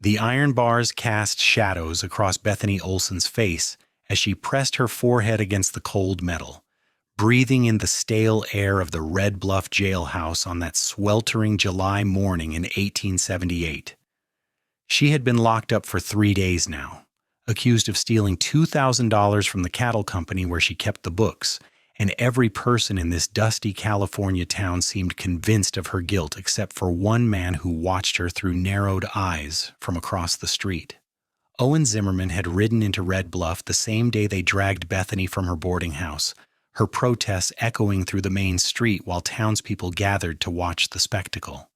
The iron bars cast shadows across Bethany Olsen's face as she pressed her forehead against the cold metal, breathing in the stale air of the Red Bluff jailhouse on that sweltering July morning in 1878. She had been locked up for 3 days now, accused of stealing $2,000 from the cattle company where she kept the books, and every person in this dusty California town seemed convinced of her guilt except for one man who watched her through narrowed eyes from across the street. Owen Zimmerman had ridden into Red Bluff the same day they dragged Bethany from her boarding house, her protests echoing through the main street while townspeople gathered to watch the spectacle.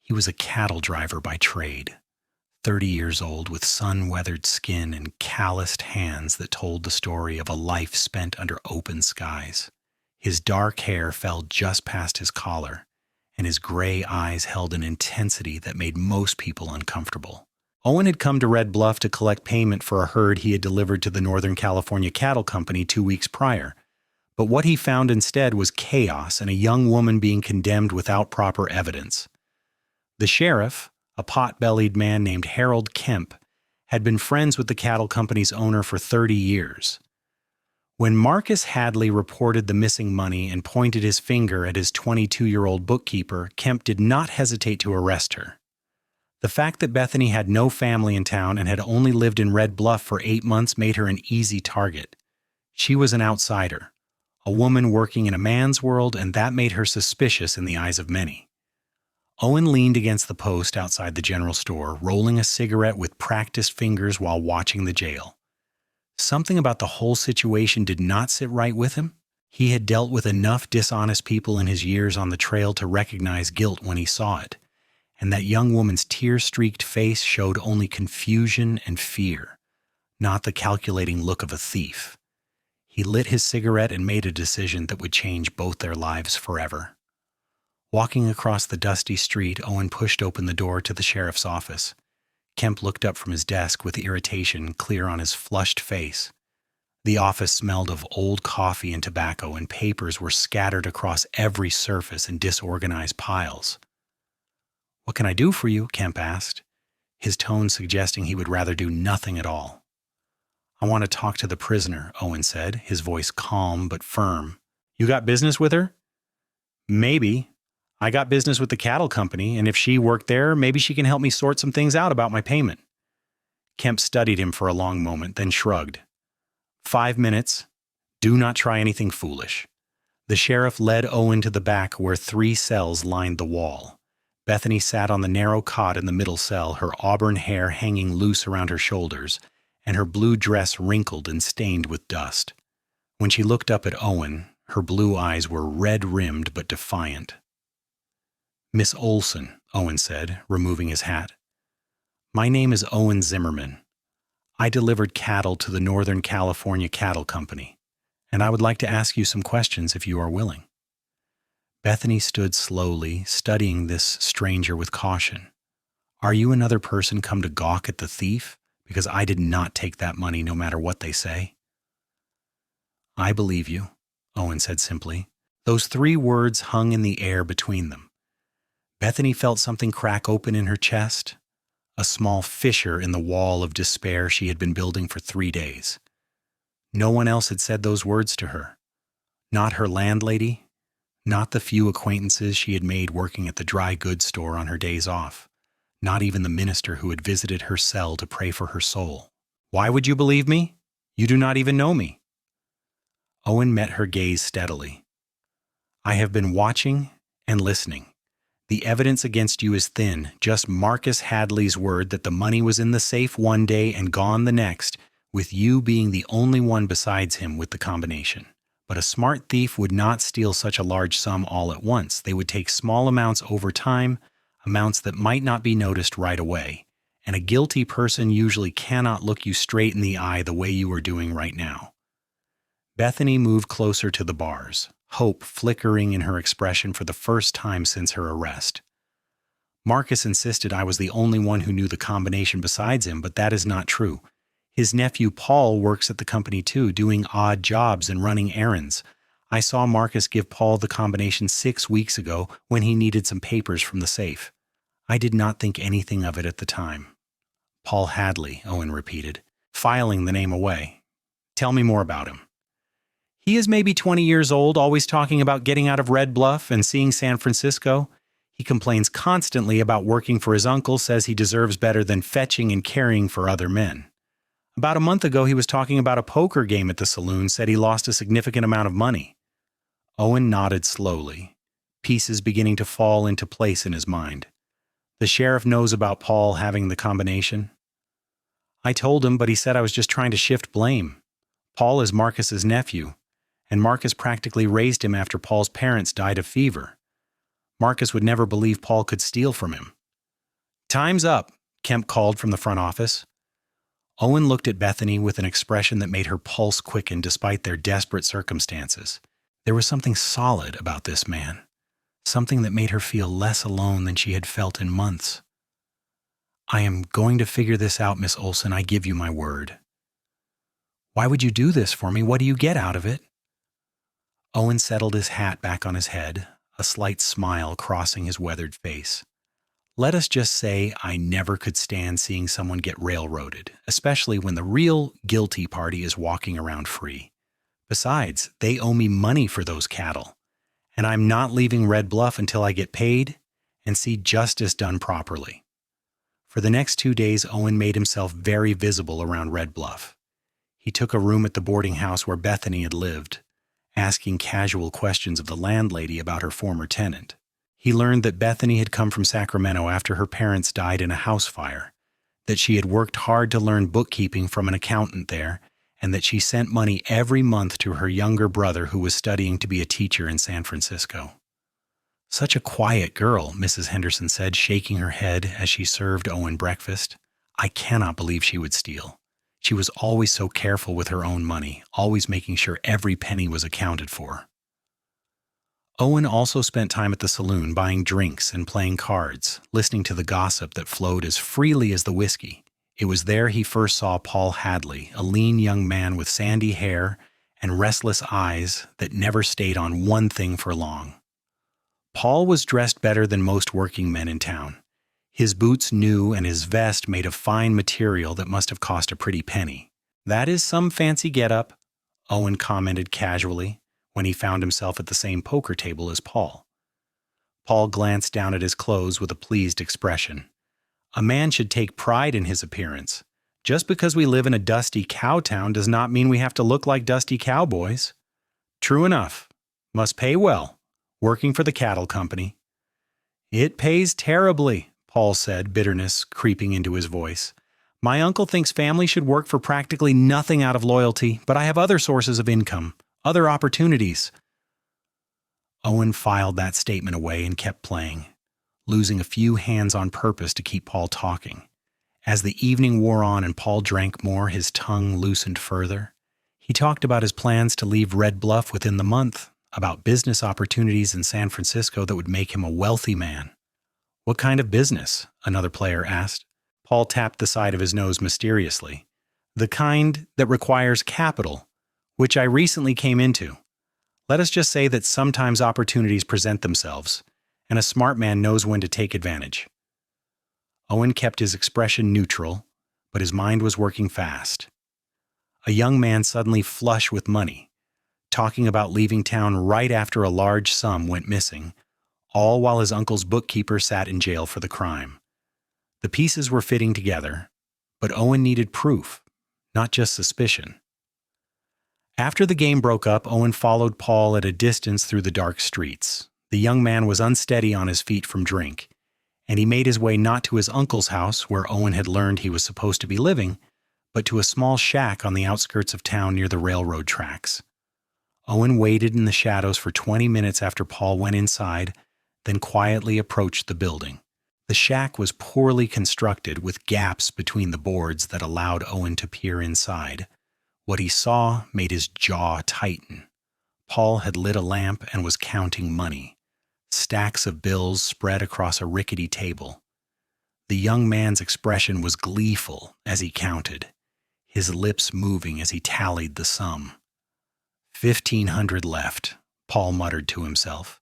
He was a cattle driver by trade, 30 years old with sun-weathered skin and calloused hands that told the story of a life spent under open skies. His dark hair fell just past his collar, and his gray eyes held an intensity that made most people uncomfortable. Owen had come to Red Bluff to collect payment for a herd he had delivered to the Northern California Cattle Company 2 weeks prior. But what he found instead was chaos and a young woman being condemned without proper evidence. The sheriff, a pot-bellied man named Harold Kemp, had been friends with the cattle company's owner for 30 years. When Marcus Hadley reported the missing money and pointed his finger at his 22-year-old bookkeeper, Kemp did not hesitate to arrest her. The fact that Bethany had no family in town and had only lived in Red Bluff for 8 months made her an easy target. She was an outsider, a woman working in a man's world, and that made her suspicious in the eyes of many. Owen leaned against the post outside the general store, rolling a cigarette with practiced fingers while watching the jail. Something about the whole situation did not sit right with him. He had dealt with enough dishonest people in his years on the trail to recognize guilt when he saw it, and that young woman's tear-streaked face showed only confusion and fear, not the calculating look of a thief. He lit his cigarette and made a decision that would change both their lives forever. Walking across the dusty street, Owen pushed open the door to the sheriff's office. Kemp looked up from his desk with irritation clear on his flushed face. The office smelled of old coffee and tobacco, and papers were scattered across every surface in disorganized piles. "What can I do for you?" Kemp asked, his tone suggesting he would rather do nothing at all. "I want to talk to the prisoner," Owen said, his voice calm but firm. "You got business with her?" "Maybe. I got business with the cattle company, and if she worked there, maybe she can help me sort some things out about my payment." Kemp studied him for a long moment, then shrugged. 5 minutes. Do not try anything foolish." The sheriff led Owen to the back where 3 cells lined the wall. Bethany sat on the narrow cot in the middle cell, her auburn hair hanging loose around her shoulders, and her blue dress wrinkled and stained with dust. When she looked up at Owen, her blue eyes were red-rimmed but defiant. "Miss Olsen," Owen said, removing his hat. "My name is Owen Zimmerman. I delivered cattle to the Northern California Cattle Company, and I would like to ask you some questions if you are willing." Bethany stood slowly, studying this stranger with caution. "Are you another person come to gawk at the thief? Because I did not take that money no matter what they say." "I believe you," Owen said simply. Those 3 words hung in the air between them. Bethany felt something crack open in her chest, a small fissure in the wall of despair she had been building for 3 days. No one else had said those words to her. Not her landlady, not the few acquaintances she had made working at the dry goods store on her days off, not even the minister who had visited her cell to pray for her soul. "Why would you believe me? You do not even know me." Owen met her gaze steadily. "I have been watching and listening. The evidence against you is thin, just Marcus Hadley's word that the money was in the safe one day and gone the next, with you being the only one besides him with the combination. But a smart thief would not steal such a large sum all at once. They would take small amounts over time, amounts that might not be noticed right away. And a guilty person usually cannot look you straight in the eye the way you are doing right now." Bethany moved closer to the bars, hope flickering in her expression for the first time since her arrest. "Marcus insisted I was the only one who knew the combination besides him, but that is not true. His nephew Paul works at the company too, doing odd jobs and running errands. I saw Marcus give Paul the combination 6 weeks ago when he needed some papers from the safe. I did not think anything of it at the time. Paul Hadley, Owen repeated, filing the name away. Tell me more about him. He is maybe 20 years old, always talking about getting out of Red Bluff and seeing San Francisco. He complains constantly about working for his uncle, says he deserves better than fetching and caring for other men. About a month ago, he was talking about a poker game at the saloon, said he lost a significant amount of money. Owen nodded slowly, pieces beginning to fall into place in his mind. The sheriff knows about Paul having the combination. I told him, but he said I was just trying to shift blame. Paul is Marcus's nephew, and Marcus practically raised him after Paul's parents died of fever. Marcus would never believe Paul could steal from him. Time's up, Kemp called from the front office. Owen looked at Bethany with an expression that made her pulse quicken despite their desperate circumstances. There was something solid about this man, something that made her feel less alone than she had felt in months. I am going to figure this out, Miss Olsen, I give you my word. Why would you do this for me? What do you get out of it? Owen settled his hat back on his head, a slight smile crossing his weathered face. Let us just say I never could stand seeing someone get railroaded, especially when the real guilty party is walking around free. Besides, they owe me money for those cattle, and I'm not leaving Red Bluff until I get paid and see justice done properly. For the next 2 days, Owen made himself very visible around Red Bluff. He took a room at the boarding house where Bethany had lived, asking casual questions of the landlady about her former tenant. He learned that Bethany had come from Sacramento after her parents died in a house fire, that she had worked hard to learn bookkeeping from an accountant there, and that she sent money every month to her younger brother who was studying to be a teacher in San Francisco. Such a quiet girl, Mrs. Henderson said, shaking her head as she served Owen breakfast. I cannot believe she would steal. She was always so careful with her own money, always making sure every penny was accounted for. Owen also spent time at the saloon buying drinks and playing cards, listening to the gossip that flowed as freely as the whiskey. It was there he first saw Paul Hadley, a lean young man with sandy hair and restless eyes that never stayed on one thing for long. Paul was dressed better than most working men in town. His boots new and his vest made of fine material that must have cost a pretty penny. That is some fancy get-up, Owen commented casually when he found himself at the same poker table as Paul. Paul glanced down at his clothes with a pleased expression. A man should take pride in his appearance. Just because we live in a dusty cow town does not mean we have to look like dusty cowboys. True enough. Must pay well, working for the cattle company. It pays terribly, Paul said, bitterness creeping into his voice. My uncle thinks family should work for practically nothing out of loyalty, but I have other sources of income, other opportunities. Owen filed that statement away and kept playing, losing a few hands on purpose to keep Paul talking. As the evening wore on and Paul drank more, his tongue loosened further. He talked about his plans to leave Red Bluff within the month, about business opportunities in San Francisco that would make him a wealthy man. What kind of business? Another player asked. Paul tapped the side of his nose mysteriously. The kind that requires capital, which I recently came into. Let us just say that sometimes opportunities present themselves, and a smart man knows when to take advantage. Owen kept his expression neutral, but his mind was working fast. A young man suddenly flush with money, talking about leaving town right after a large sum went missing, all while his uncle's bookkeeper sat in jail for the crime. The pieces were fitting together, but Owen needed proof, not just suspicion. After the game broke up, Owen followed Paul at a distance through the dark streets. The young man was unsteady on his feet from drink, and he made his way not to his uncle's house, where Owen had learned he was supposed to be living, but to a small shack on the outskirts of town near the railroad tracks. Owen waited in the shadows for 20 minutes after Paul went inside, then quietly approached the building. The shack was poorly constructed with gaps between the boards that allowed Owen to peer inside. What he saw made his jaw tighten. Paul had lit a lamp and was counting money. Stacks of bills spread across a rickety table. The young man's expression was gleeful as he counted, his lips moving as he tallied the sum. 1,500 left, Paul muttered to himself.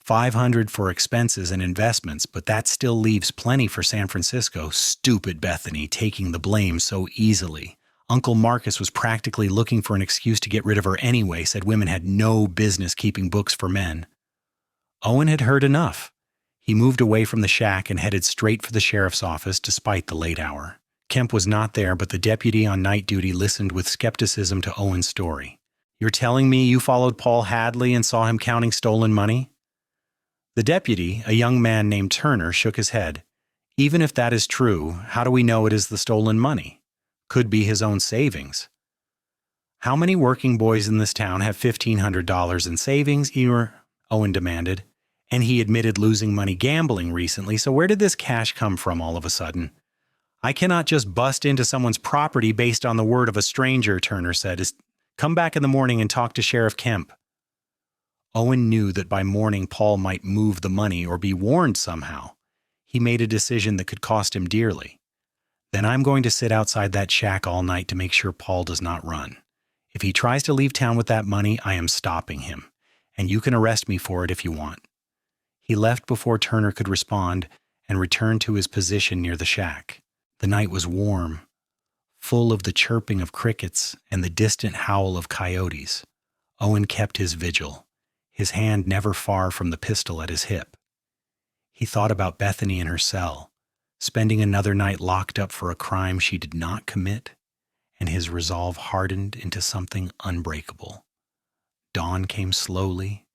$500 for expenses and investments, but that still leaves plenty for San Francisco. Stupid Bethany, taking the blame so easily. Uncle Marcus was practically looking for an excuse to get rid of her anyway, said women had no business keeping books for men. Owen had heard enough. He moved away from the shack and headed straight for the sheriff's office despite the late hour. Kemp was not there, but the deputy on night duty listened with skepticism to Owen's story. "You're telling me you followed Paul Hadley and saw him counting stolen money?" The deputy, a young man named Turner, shook his head. "Even if that is true, how do we know it is the stolen money? Could be his own savings." "How many working boys in this town have $1,500 in savings?" Owen demanded. "And he admitted losing money gambling recently, so where did this cash come from all of a sudden?" "I cannot just bust into someone's property based on the word of a stranger," Turner said. "Come back in the morning and talk to Sheriff Kemp." Owen knew that by morning Paul might move the money or be warned somehow. He made a decision that could cost him dearly. "Then I'm going to sit outside that shack all night to make sure Paul does not run. If he tries to leave town with that money, I am stopping him, and you can arrest me for it if you want." He left before Turner could respond and returned to his position near the shack. The night was warm, full of the chirping of crickets and the distant howl of coyotes. Owen kept his vigil, his hand never far from the pistol at his hip. He thought about Bethany in her cell, spending another night locked up for a crime she did not commit, and his resolve hardened into something unbreakable. Dawn came slowly,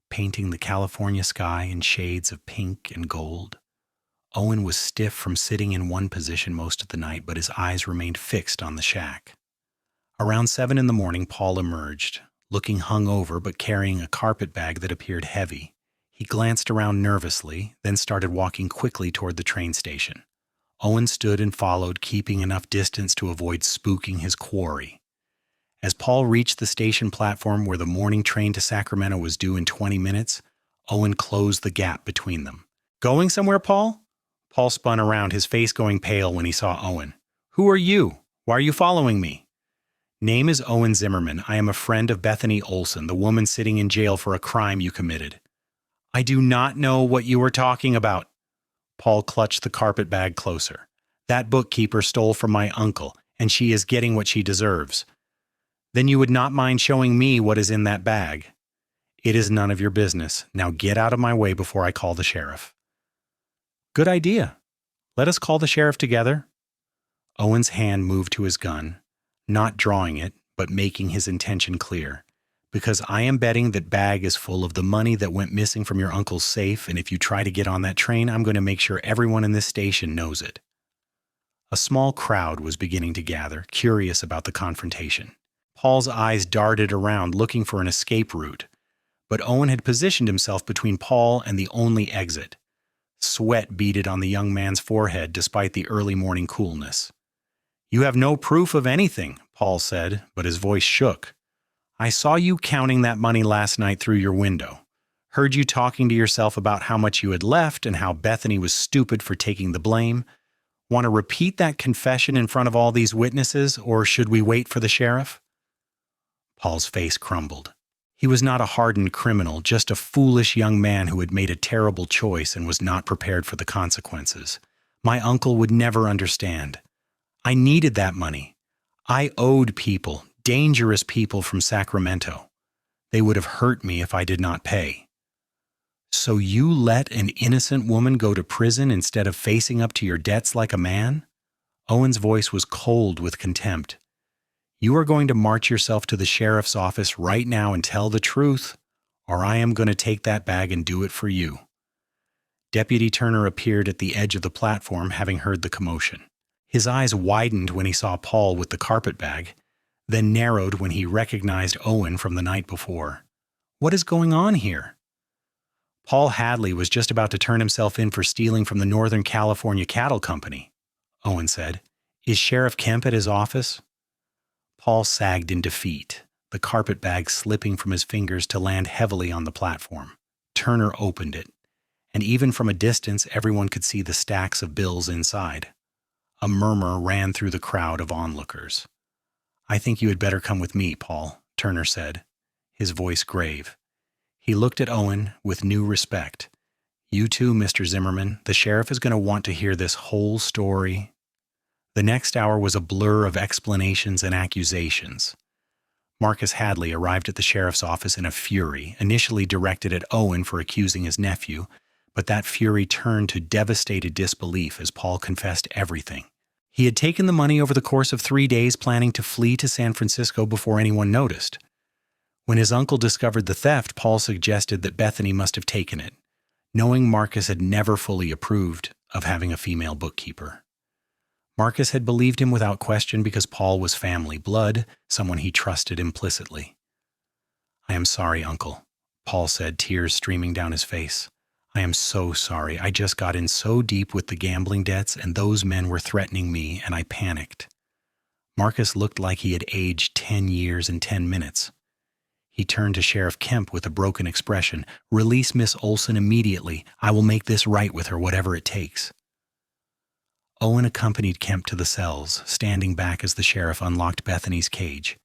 painting the California sky in shades of pink and gold. Owen was stiff from sitting in one position most of the night, but his eyes remained fixed on the shack. Around 7 in the morning, Paul emerged, looking hungover but carrying a carpet bag that appeared heavy. He glanced around nervously, then started walking quickly toward the train station. Owen stood and followed, keeping enough distance to avoid spooking his quarry. As Paul reached the station platform where the morning train to Sacramento was due in 20 minutes, Owen closed the gap between them. "Going somewhere, Paul?" Paul spun around, his face going pale when he saw Owen. "Who are you? Why are you following me?" "Name is Owen Zimmerman. I am a friend of Bethany Olsen, the woman sitting in jail for a crime you committed." "I do not know what you are talking about." Paul clutched the carpet bag closer. "That bookkeeper stole from my uncle, and she is getting what she deserves." "Then you would not mind showing me what is in that bag?" "It is none of your business. Now get out of my way before I call the sheriff." "Good idea. Let us call the sheriff together." Owen's hand moved to his gun, not drawing it, but making his intention clear. "Because I am betting that bag is full of the money that went missing from your uncle's safe, and if you try to get on that train, I'm going to make sure everyone in this station knows it." A small crowd was beginning to gather, curious about the confrontation. Paul's eyes darted around, looking for an escape route, but Owen had positioned himself between Paul and the only exit. Sweat beaded on the young man's forehead despite the early morning coolness. "You have no proof of anything," Paul said, but his voice shook. "I saw you counting that money last night through your window. Heard you talking to yourself about how much you had left and how Bethany was stupid for taking the blame. Want to repeat that confession in front of all these witnesses, or should we wait for the sheriff?" Paul's face crumbled. He was not a hardened criminal, just a foolish young man who had made a terrible choice and was not prepared for the consequences. "My uncle would never understand. I needed that money. I owed people, dangerous people from Sacramento. They would have hurt me if I did not pay." "So you let an innocent woman go to prison instead of facing up to your debts like a man?" Owen's voice was cold with contempt. "You are going to march yourself to the sheriff's office right now and tell the truth, or I am going to take that bag and do it for you." Deputy Turner appeared at the edge of the platform, having heard the commotion. His eyes widened when he saw Paul with the carpet bag, then narrowed when he recognized Owen from the night before. "What is going on here?" "Paul Hadley was just about to turn himself in for stealing from the Northern California Cattle Company," Owen said. "Is Sheriff Kemp at his office?" Paul sagged in defeat, the carpet bag slipping from his fingers to land heavily on the platform. Turner opened it, and even from a distance everyone could see the stacks of bills inside. A murmur ran through the crowd of onlookers. "I think you had better come with me, Paul," Turner said, his voice grave. He looked at Owen with new respect. You too, Mr. Zimmerman. The sheriff is going to want to hear this whole story. The next hour was a blur of explanations and accusations. Marcus Hadley arrived at the sheriff's office in a fury, initially directed at Owen for accusing his nephew, but that fury turned to devastated disbelief as Paul confessed everything. He had taken the money over the course of 3 days, planning to flee to San Francisco before anyone noticed. When his uncle discovered the theft, Paul suggested that Bethany must have taken it, knowing Marcus had never fully approved of having a female bookkeeper. Marcus had believed him without question because Paul was family blood, someone he trusted implicitly. I am sorry, Uncle, Paul said, tears streaming down his face. I am so sorry. I just got in so deep with the gambling debts, and those men were threatening me, and I panicked. Marcus looked like he had aged 10 years and 10 minutes. He turned to Sheriff Kemp with a broken expression. Release Miss Olsen immediately. I will make this right with her, whatever it takes. Owen accompanied Kemp to the cells, standing back as the sheriff unlocked Bethany's cage.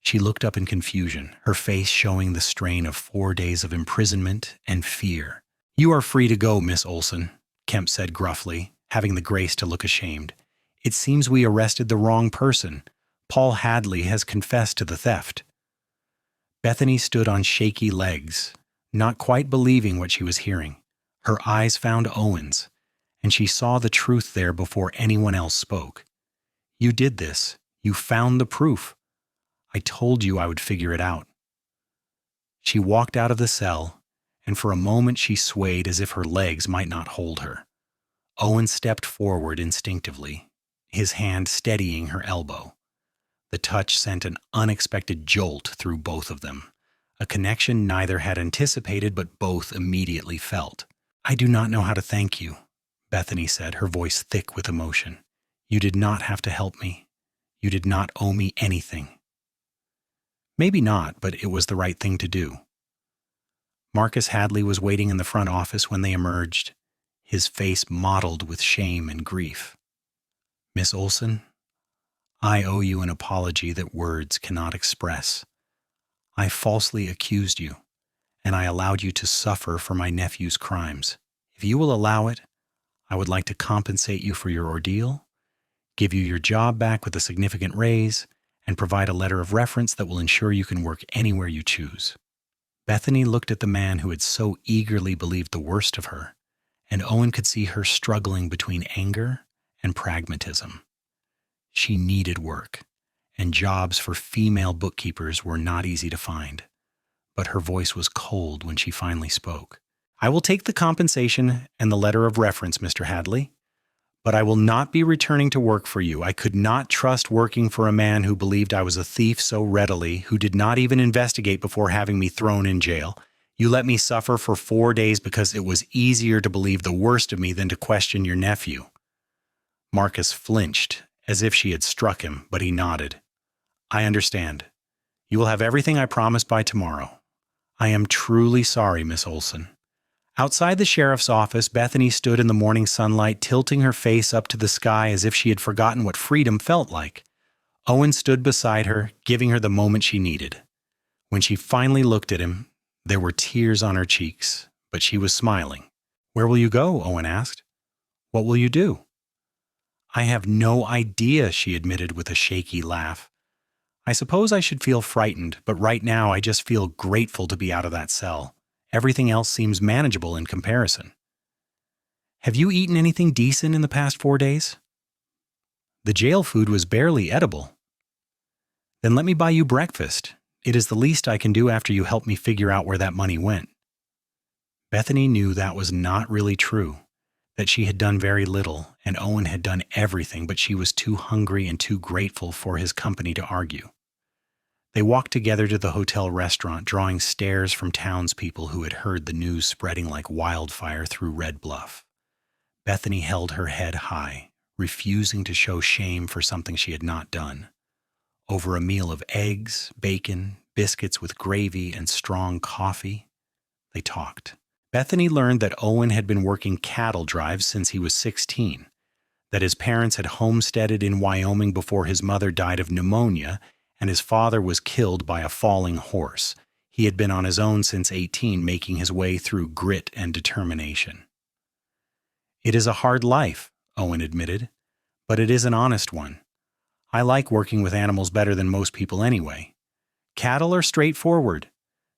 She looked up in confusion, her face showing the strain of 4 days of imprisonment and fear. You are free to go, Miss Olsen, Kemp said gruffly, having the grace to look ashamed. It seems we arrested the wrong person. Paul Hadley has confessed to the theft. Bethany stood on shaky legs, not quite believing what she was hearing. Her eyes found Owen's, and she saw the truth there before anyone else spoke. You did this. You found the proof. I told you I would figure it out. She walked out of the cell, and for a moment she swayed as if her legs might not hold her. Owen stepped forward instinctively, his hand steadying her elbow. The touch sent an unexpected jolt through both of them, a connection neither had anticipated but both immediately felt. I do not know how to thank you, Bethany said, her voice thick with emotion. You did not have to help me. You did not owe me anything. Maybe not, but it was the right thing to do. Marcus Hadley was waiting in the front office when they emerged, his face mottled with shame and grief. Miss Olsen, I owe you an apology that words cannot express. I falsely accused you, and I allowed you to suffer for my nephew's crimes. If you will allow it, I would like to compensate you for your ordeal, give you your job back with a significant raise, and provide a letter of reference that will ensure you can work anywhere you choose. Bethany looked at the man who had so eagerly believed the worst of her, and Owen could see her struggling between anger and pragmatism. She needed work, and jobs for female bookkeepers were not easy to find. But her voice was cold when she finally spoke. I will take the compensation and the letter of reference, Mr. Hadley, but I will not be returning to work for you. I could not trust working for a man who believed I was a thief so readily, who did not even investigate before having me thrown in jail. You let me suffer for 4 days because it was easier to believe the worst of me than to question your nephew. Marcus flinched, as if she had struck him, but he nodded. I understand. You will have everything I promised by tomorrow. I am truly sorry, Miss Olsen. Outside the sheriff's office, Bethany stood in the morning sunlight, tilting her face up to the sky as if she had forgotten what freedom felt like. Owen stood beside her, giving her the moment she needed. When she finally looked at him, there were tears on her cheeks, but she was smiling. Where will you go? Owen asked. What will you do? I have no idea, she admitted with a shaky laugh. I suppose I should feel frightened, but right now I just feel grateful to be out of that cell. Everything else seems manageable in comparison. Have you eaten anything decent in the past 4 days? The jail food was barely edible. Then let me buy you breakfast. It is the least I can do after you help me figure out where that money went. Bethany knew that was not really true, that she had done very little and Owen had done everything, but she was too hungry and too grateful for his company to argue. They walked together to the hotel restaurant, drawing stares from townspeople who had heard the news spreading like wildfire through Red Bluff. Bethany held her head high, refusing to show shame for something she had not done. Over a meal of eggs, bacon, biscuits with gravy, and strong coffee, they talked. Bethany learned that Owen had been working cattle drives since he was 16, that his parents had homesteaded in Wyoming before his mother died of pneumonia, and his father was killed by a falling horse. He had been on his own since 18, making his way through grit and determination. "It is a hard life," Owen admitted, "but it is an honest one. I like working with animals better than most people anyway. Cattle are straightforward.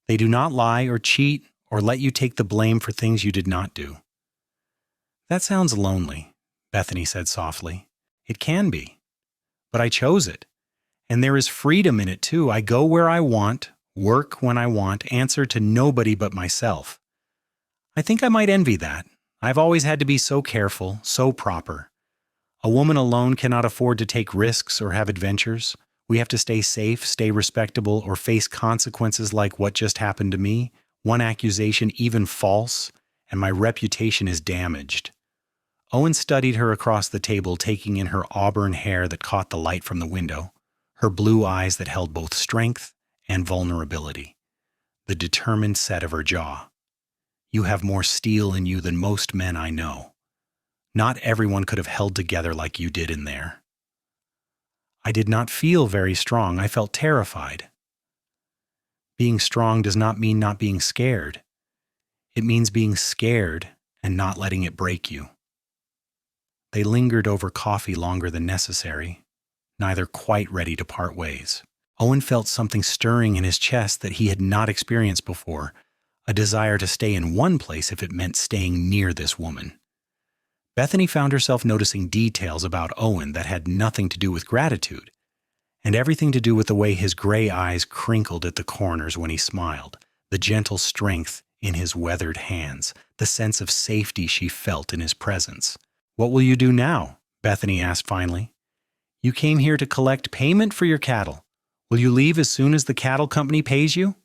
They do not lie or cheat or let you take the blame for things you did not do." "That sounds lonely," Bethany said softly. "It can be. But I chose it. And there is freedom in it too. I go where I want, work when I want, answer to nobody but myself. I think I might envy that. I've always had to be so careful, so proper. A woman alone cannot afford to take risks or have adventures. We have to stay safe, stay respectable, or face consequences like what just happened to me. One accusation, even false, and my reputation is damaged." Owen studied her across the table, taking in her auburn hair that caught the light from the window, her blue eyes that held both strength and vulnerability, the determined set of her jaw. "You have more steel in you than most men I know. Not everyone could have held together like you did in there." "I did not feel very strong. I felt terrified." "Being strong does not mean not being scared. It means being scared and not letting it break you." They lingered over coffee longer than necessary, neither quite ready to part ways. Owen felt something stirring in his chest that he had not experienced before, a desire to stay in one place if it meant staying near this woman. Bethany found herself noticing details about Owen that had nothing to do with gratitude, and everything to do with the way his gray eyes crinkled at the corners when he smiled, the gentle strength in his weathered hands, the sense of safety she felt in his presence. "What will you do now?" Bethany asked finally. "You came here to collect payment for your cattle. Will you leave as soon as the cattle company pays you?"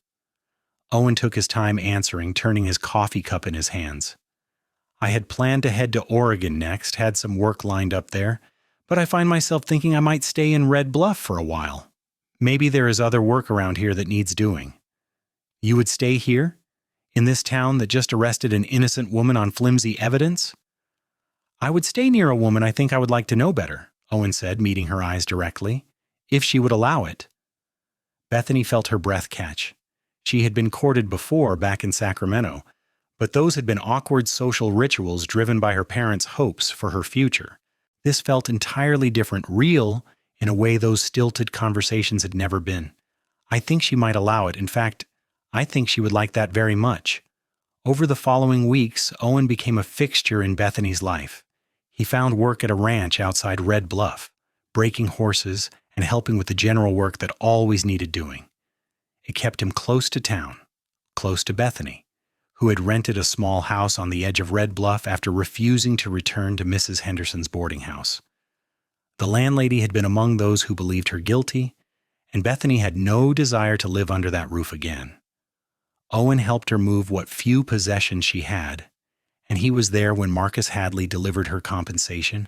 Owen took his time answering, turning his coffee cup in his hands. "I had planned to head to Oregon next, had some work lined up there, but I find myself thinking I might stay in Red Bluff for a while. Maybe there is other work around here that needs doing." "You would stay here? In this town that just arrested an innocent woman on flimsy evidence?" "I would stay near a woman I think I would like to know better," Owen said, meeting her eyes directly, "if she would allow it." Bethany felt her breath catch. She had been courted before back in Sacramento, but those had been awkward social rituals driven by her parents' hopes for her future. This felt entirely different, real, in a way those stilted conversations had never been. "I think she might allow it. In fact, I think she would like that very much." Over the following weeks, Owen became a fixture in Bethany's life. He found work at a ranch outside Red Bluff, breaking horses and helping with the general work that always needed doing. It kept him close to town, close to Bethany, who had rented a small house on the edge of Red Bluff after refusing to return to Mrs. Henderson's boarding house. The landlady had been among those who believed her guilty, and Bethany had no desire to live under that roof again. Owen helped her move what few possessions she had, and he was there when Marcus Hadley delivered her compensation,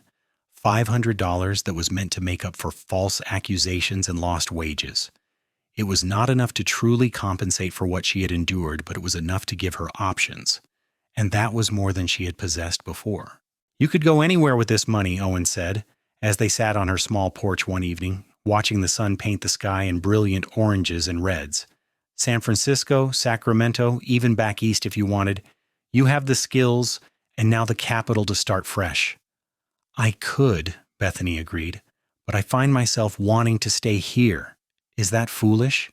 $500 that was meant to make up for false accusations and lost wages. It was not enough to truly compensate for what she had endured, but it was enough to give her options, and that was more than she had possessed before. "You could go anywhere with this money," Owen said, as they sat on her small porch one evening, watching the sun paint the sky in brilliant oranges and reds. "San Francisco, Sacramento, even back east if you wanted. You have the skills, and now the capital to start fresh." "I could," Bethany agreed, "but I find myself wanting to stay here. Is that foolish?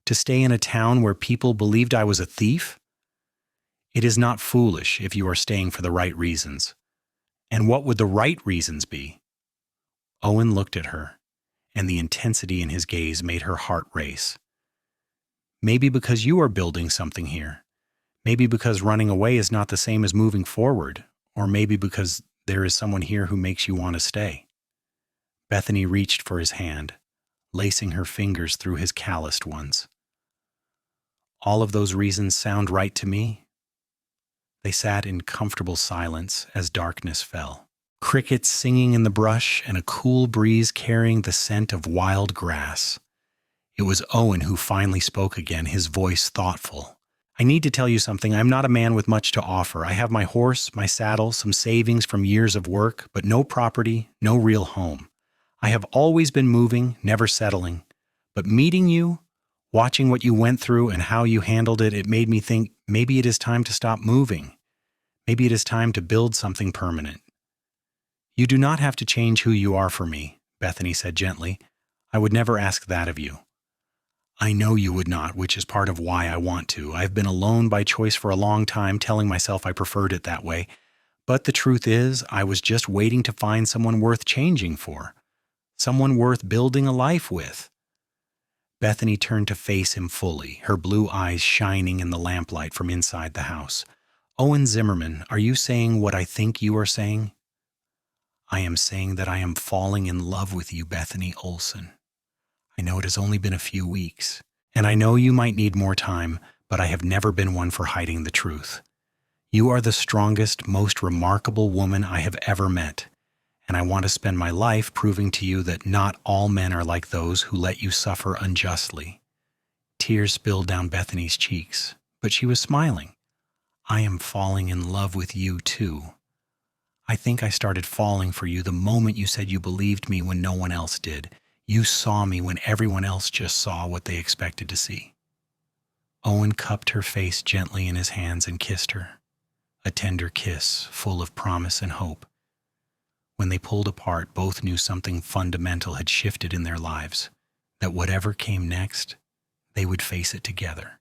To stay in a town where people believed I was a thief?" "It is not foolish if you are staying for the right reasons." "And what would the right reasons be?" Owen looked at her, and the intensity in his gaze made her heart race. "Maybe because you are building something here. Maybe because running away is not the same as moving forward, or maybe because there is someone here who makes you want to stay." Bethany reached for his hand, lacing her fingers through his calloused ones. "All of those reasons sound right to me." They sat in comfortable silence as darkness fell. Crickets singing in the brush and a cool breeze carrying the scent of wild grass. It was Owen who finally spoke again, his voice thoughtful. "I need to tell you something. I'm not a man with much to offer. I have my horse, my saddle, some savings from years of work, but no property, no real home. I have always been moving, never settling. But meeting you, Watching what you went through and how you handled it, it made me think maybe it is time to stop moving. Maybe it is time to build something permanent. You do not have to change who you are for me, Bethany said gently. I would never ask that of you. I know you would not, which is part of why I want to. I've been alone by choice for a long time, telling myself I preferred it that way. But the truth is, I was just waiting to find someone worth changing for. Someone worth building a life with. Bethany turned to face him fully, her blue eyes shining in the lamplight from inside the house. Owen Zimmerman, are you saying what I think you are saying? I am saying that I am falling in love with you, Bethany Olsen. I know it has only been a few weeks, and I know you might need more time, but I have never been one for hiding the truth. You are the strongest, most remarkable woman I have ever met, and I want to spend my life proving to you that not all men are like those who let you suffer unjustly. Tears spilled down Bethany's cheeks, but she was smiling. I am falling in love with you too. I think I started falling for you the moment you said you believed me when no one else did. You saw me when everyone else just saw what they expected to see. Owen cupped her face gently in his hands and kissed her. A tender kiss, full of promise and hope. When they pulled apart, both knew something fundamental had shifted in their lives, that whatever came next, they would face it together.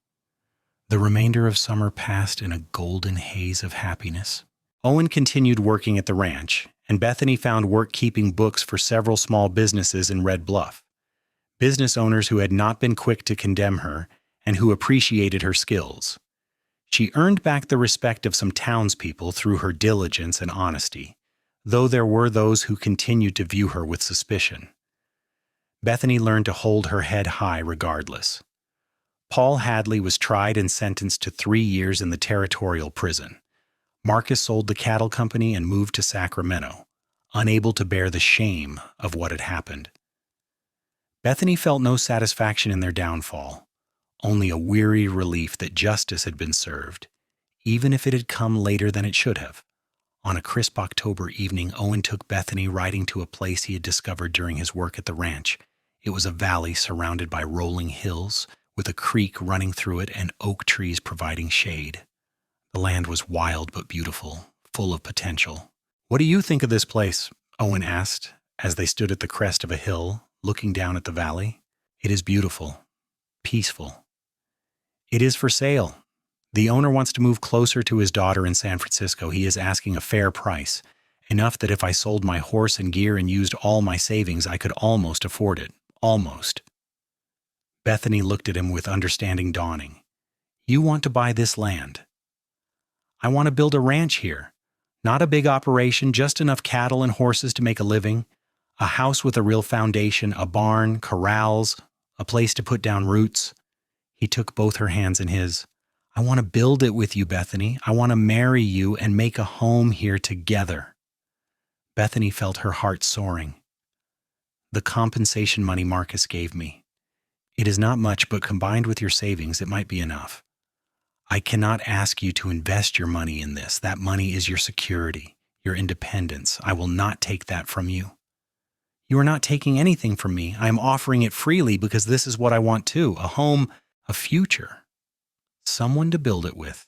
The remainder of summer passed in a golden haze of happiness. Owen continued working at the ranch, and Bethany found work keeping books for several small businesses in Red Bluff. Business owners who had not been quick to condemn her and who appreciated her skills. She earned back the respect of some townspeople through her diligence and honesty, though there were those who continued to view her with suspicion. Bethany learned to hold her head high regardless. Paul Hadley was tried and sentenced to 3 years in the territorial prison. Marcus sold the cattle company and moved to Sacramento, unable to bear the shame of what had happened. Bethany felt no satisfaction in their downfall, only a weary relief that justice had been served, even if it had come later than it should have. On a crisp October evening, Owen took Bethany riding to a place he had discovered during his work at the ranch. It was a valley surrounded by rolling hills, with a creek running through it and oak trees providing shade. The land was wild but beautiful, full of potential. What do you think of this place? Owen asked, as they stood at the crest of a hill, looking down at the valley. It is beautiful, peaceful. It is for sale. The owner wants to move closer to his daughter in San Francisco. He is asking a fair price, enough that if I sold my horse and gear and used all my savings, I could almost afford it. Almost. Bethany looked at him with understanding dawning. You want to buy this land? I want to build a ranch here. Not a big operation, just enough cattle and horses to make a living. A house with a real foundation, a barn, corrals, a place to put down roots. He took both her hands in his. I want to build it with you, Bethany. I want to marry you and make a home here together. Bethany felt her heart soaring. The compensation money Marcus gave me. It is not much, but combined with your savings, it might be enough. I cannot ask you to invest your money in this. That money is your security, your independence. I will not take that from you. You are not taking anything from me. I am offering it freely because this is what I want too. A home, a future. Someone to build it with.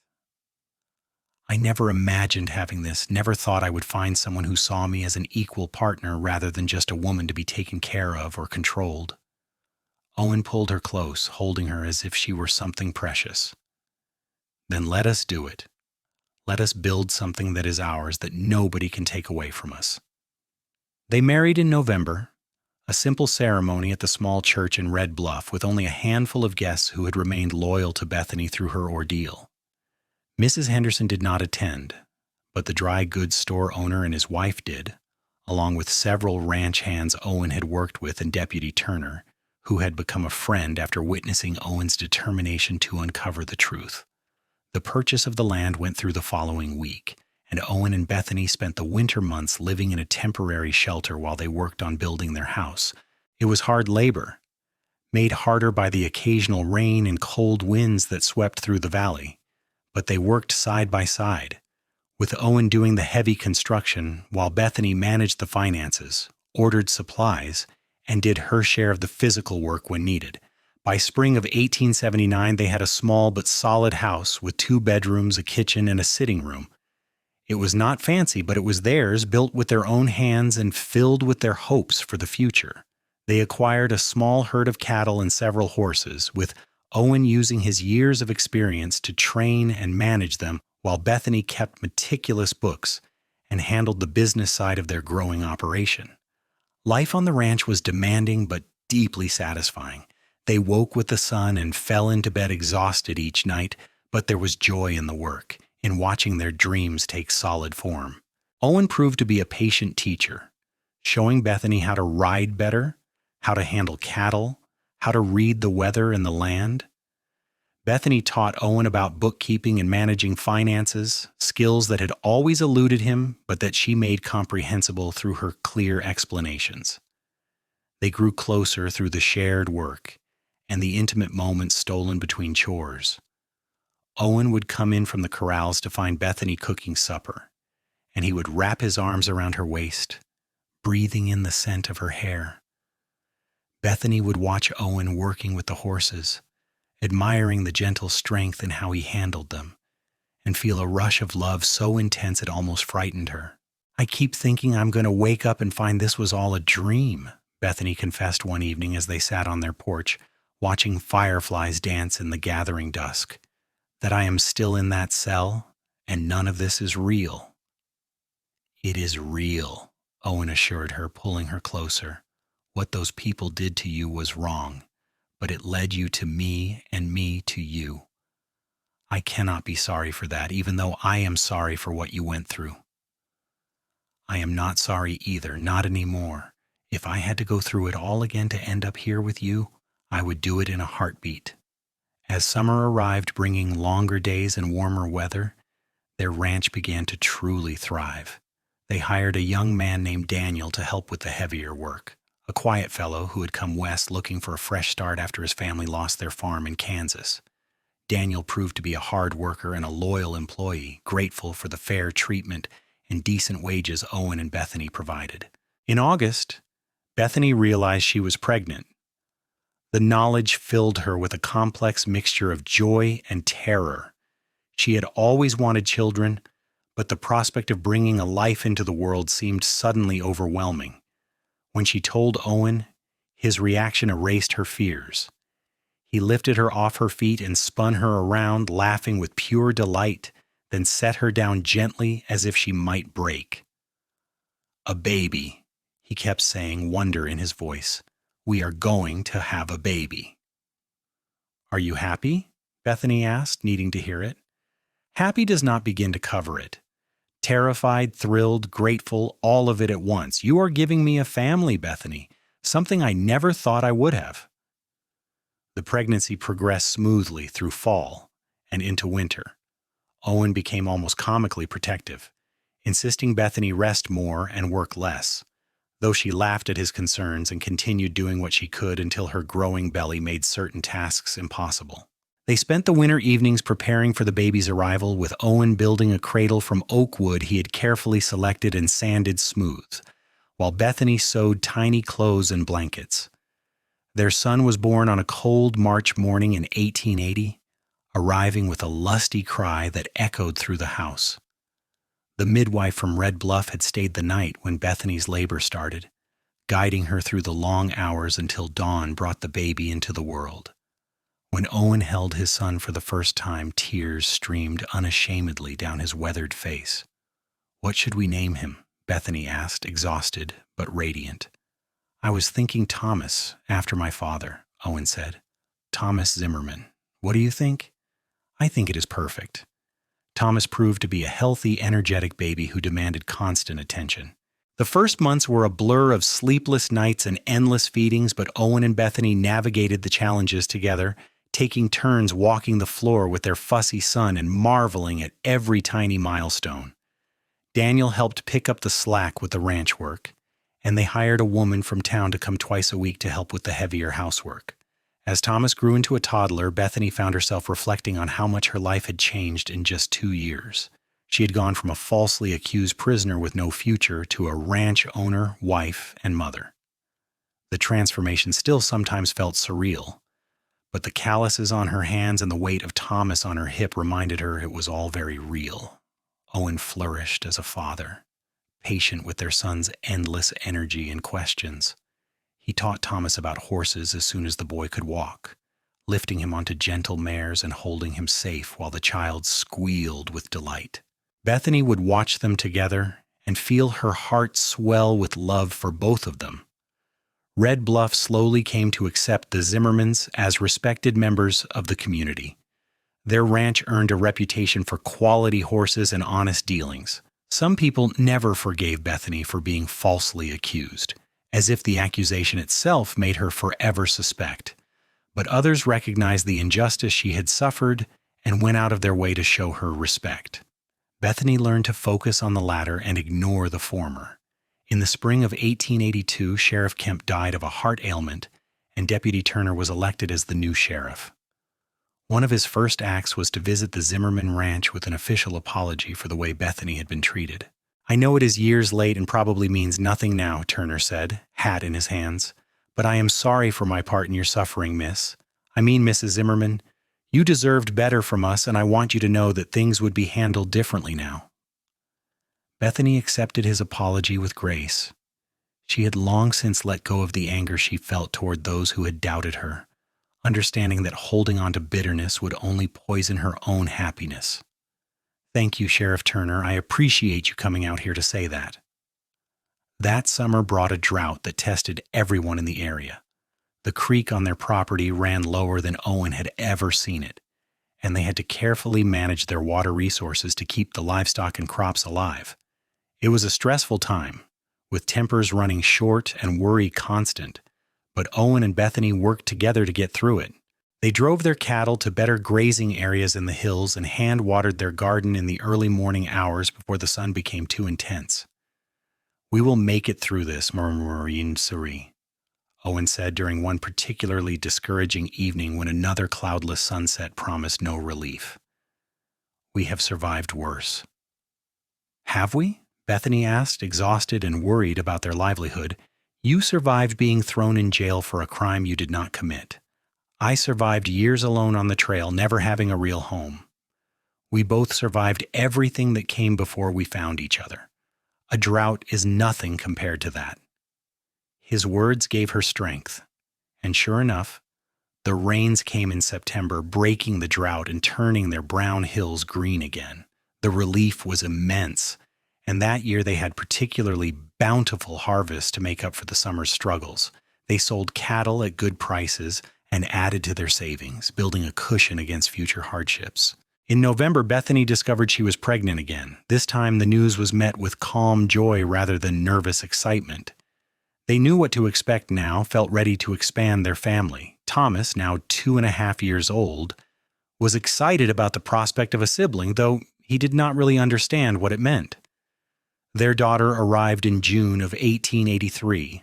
I never imagined having this, never thought I would find someone who saw me as an equal partner rather than just a woman to be taken care of or controlled. Owen pulled her close, holding her as if she were something precious. Then let us do it. Let us build something that is ours that nobody can take away from us. They married in November, a simple ceremony at the small church in Red Bluff with only a handful of guests who had remained loyal to Bethany through her ordeal. Mrs. Henderson did not attend, but the dry goods store owner and his wife did, along with several ranch hands Owen had worked with and Deputy Turner, who had become a friend after witnessing Owen's determination to uncover the truth. The purchase of the land went through the following week, and Owen and Bethany spent the winter months living in a temporary shelter while they worked on building their house. It was hard labor, made harder by the occasional rain and cold winds that swept through the valley, but they worked side by side, with Owen doing the heavy construction while Bethany managed the finances, ordered supplies, and did her share of the physical work when needed. By spring of 1879, they had a small but solid house with 2 bedrooms, a kitchen, and a sitting room. It was not fancy, but it was theirs, built with their own hands and filled with their hopes for the future. They acquired a small herd of cattle and several horses, with Owen using his years of experience to train and manage them, while Bethany kept meticulous books and handled the business side of their growing operation. Life on the ranch was demanding but deeply satisfying. They woke with the sun and fell into bed exhausted each night, but there was joy in the work, in watching their dreams take solid form. Owen proved to be a patient teacher, showing Bethany how to ride better, how to handle cattle, how to read the weather and the land. Bethany taught Owen about bookkeeping and managing finances, skills that had always eluded him, but that she made comprehensible through her clear explanations. They grew closer through the shared work and the intimate moments stolen between chores. Owen would come in from the corrals to find Bethany cooking supper, and he would wrap his arms around her waist, breathing in the scent of her hair. Bethany would watch Owen working with the horses, admiring the gentle strength in how he handled them, and feel a rush of love so intense it almost frightened her. "I keep thinking I'm going to wake up and find this was all a dream," Bethany confessed one evening as they sat on their porch, watching fireflies dance in the gathering dusk, "that I am still in that cell, and none of this is real." "It is real," Owen assured her, pulling her closer. "What those people did to you was wrong, but it led you to me and me to you. I cannot be sorry for that, even though I am sorry for what you went through." "I am not sorry either, not anymore. If I had to go through it all again to end up here with you, I would do it in a heartbeat." As summer arrived, bringing longer days and warmer weather, their ranch began to truly thrive. They hired a young man named Daniel to help with the heavier work, a quiet fellow who had come west looking for a fresh start after his family lost their farm in Kansas. Daniel proved to be a hard worker and a loyal employee, grateful for the fair treatment and decent wages Owen and Bethany provided. In August, Bethany realized she was pregnant. The knowledge filled her with a complex mixture of joy and terror. She had always wanted children, but the prospect of bringing a life into the world seemed suddenly overwhelming. When she told Owen, his reaction erased her fears. He lifted her off her feet and spun her around, laughing with pure delight, then set her down gently as if she might break. "A baby," he kept saying, wonder in his voice. "We are going to have a baby." "Are you happy?" Bethany asked, needing to hear it. Happy does not begin to cover it. Terrified, thrilled, grateful, all of it at once. "You are giving me a family, Bethany, something I never thought I would have." The pregnancy progressed smoothly through fall and into winter. Owen became almost comically protective, insisting Bethany rest more and work less, though she laughed at his concerns and continued doing what she could until her growing belly made certain tasks impossible. They spent the winter evenings preparing for the baby's arrival, with Owen building a cradle from oak wood he had carefully selected and sanded smooth, while Bethany sewed tiny clothes and blankets. Their son was born on a cold March morning in 1880, arriving with a lusty cry that echoed through the house. The midwife from Red Bluff had stayed the night when Bethany's labor started, guiding her through the long hours until dawn brought the baby into the world. When Owen held his son for the first time, tears streamed unashamedly down his weathered face. "What should we name him?" Bethany asked, exhausted but radiant. "I was thinking Thomas, after my father," Owen said. "Thomas Zimmerman. What do you think?" "I think it is perfect." Thomas proved to be a healthy, energetic baby who demanded constant attention. The first months were a blur of sleepless nights and endless feedings, but Owen and Bethany navigated the challenges together, taking turns walking the floor with their fussy son and marveling at every tiny milestone. Daniel helped pick up the slack with the ranch work, and they hired a woman from town to come twice a week to help with the heavier housework. As Thomas grew into a toddler, Bethany found herself reflecting on how much her life had changed in just 2 years. She had gone from a falsely accused prisoner with no future to a ranch owner, wife, and mother. The transformation still sometimes felt surreal, but the calluses on her hands and the weight of Thomas on her hip reminded her it was all very real. Owen flourished as a father, patient with their son's endless energy and questions. He taught Thomas about horses as soon as the boy could walk, lifting him onto gentle mares and holding him safe while the child squealed with delight. Bethany would watch them together and feel her heart swell with love for both of them. Red Bluff slowly came to accept the Zimmermans as respected members of the community. Their ranch earned a reputation for quality horses and honest dealings. Some people never forgave Bethany for being falsely accused, as if the accusation itself made her forever suspect. But others recognized the injustice she had suffered and went out of their way to show her respect. Bethany learned to focus on the latter and ignore the former. In the spring of 1882, Sheriff Kemp died of a heart ailment, and Deputy Turner was elected as the new sheriff. One of his first acts was to visit the Zimmerman ranch with an official apology for the way Bethany had been treated. "I know it is years late and probably means nothing now," Turner said, hat in his hands, "but I am sorry for my part in your suffering, Miss. I mean, Mrs. Zimmerman, you deserved better from us, and I want you to know that things would be handled differently now." Bethany accepted his apology with grace. She had long since let go of the anger she felt toward those who had doubted her, understanding that holding on to bitterness would only poison her own happiness. "Thank you, Sheriff Turner. I appreciate you coming out here to say that." That summer brought a drought that tested everyone in the area. The creek on their property ran lower than Owen had ever seen it, and they had to carefully manage their water resources to keep the livestock and crops alive. It was a stressful time, with tempers running short and worry constant, but Owen and Bethany worked together to get through it. They drove their cattle to better grazing areas in the hills and hand-watered their garden in the early morning hours before the sun became too intense. "We will make it through this, Marine Suri," Owen said during one particularly discouraging evening when another cloudless sunset promised no relief. "We have survived worse." "Have we?" Bethany asked, exhausted and worried about their livelihood. "You survived being thrown in jail for a crime you did not commit. I survived years alone on the trail, never having a real home. We both survived everything that came before we found each other. A drought is nothing compared to that." His words gave her strength, and sure enough, the rains came in September, breaking the drought and turning their brown hills green again. The relief was immense, and that year they had particularly bountiful harvests to make up for the summer's struggles. They sold cattle at good prices and added to their savings, building a cushion against future hardships. In November, Bethany discovered she was pregnant again. This time, the news was met with calm joy rather than nervous excitement. They knew what to expect now, felt ready to expand their family. Thomas, now 2.5 years old, was excited about the prospect of a sibling, though he did not really understand what it meant. Their daughter arrived in June of 1883,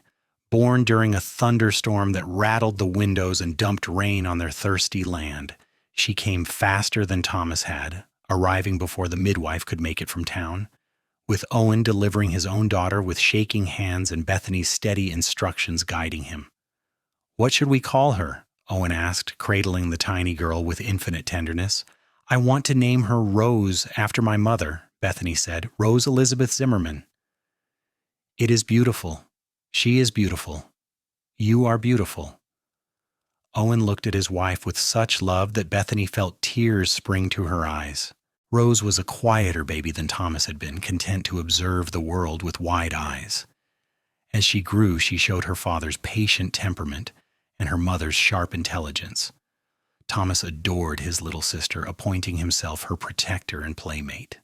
born during a thunderstorm that rattled the windows and dumped rain on their thirsty land. She came faster than Thomas had, arriving before the midwife could make it from town, with Owen delivering his own daughter with shaking hands and Bethany's steady instructions guiding him. "What should we call her?" Owen asked, cradling the tiny girl with infinite tenderness. "I want to name her Rose after my mother," Bethany said, "Rose Elizabeth Zimmerman." "It is beautiful. She is beautiful. You are beautiful." Owen looked at his wife with such love that Bethany felt tears spring to her eyes. Rose was a quieter baby than Thomas had been, content to observe the world with wide eyes. As she grew, she showed her father's patient temperament and her mother's sharp intelligence. Thomas adored his little sister, appointing himself her protector and playmate.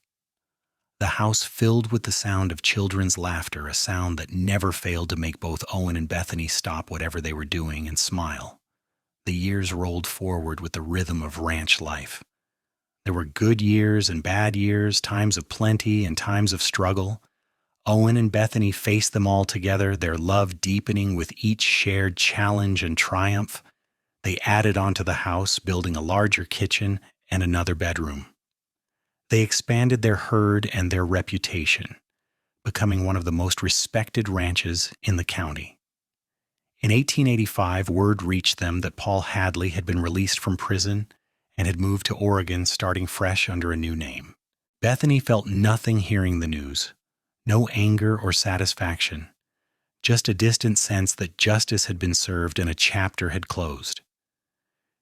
The house filled with the sound of children's laughter, a sound that never failed to make both Owen and Bethany stop whatever they were doing and smile. The years rolled forward with the rhythm of ranch life. There were good years and bad years, times of plenty and times of struggle. Owen and Bethany faced them all together, their love deepening with each shared challenge and triumph. They added onto the house, building a larger kitchen and another bedroom. They expanded their herd and their reputation, becoming one of the most respected ranches in the county. In 1885, word reached them that Paul Hadley had been released from prison and had moved to Oregon, starting fresh under a new name. Bethany felt nothing hearing the news, no anger or satisfaction, just a distant sense that justice had been served and a chapter had closed.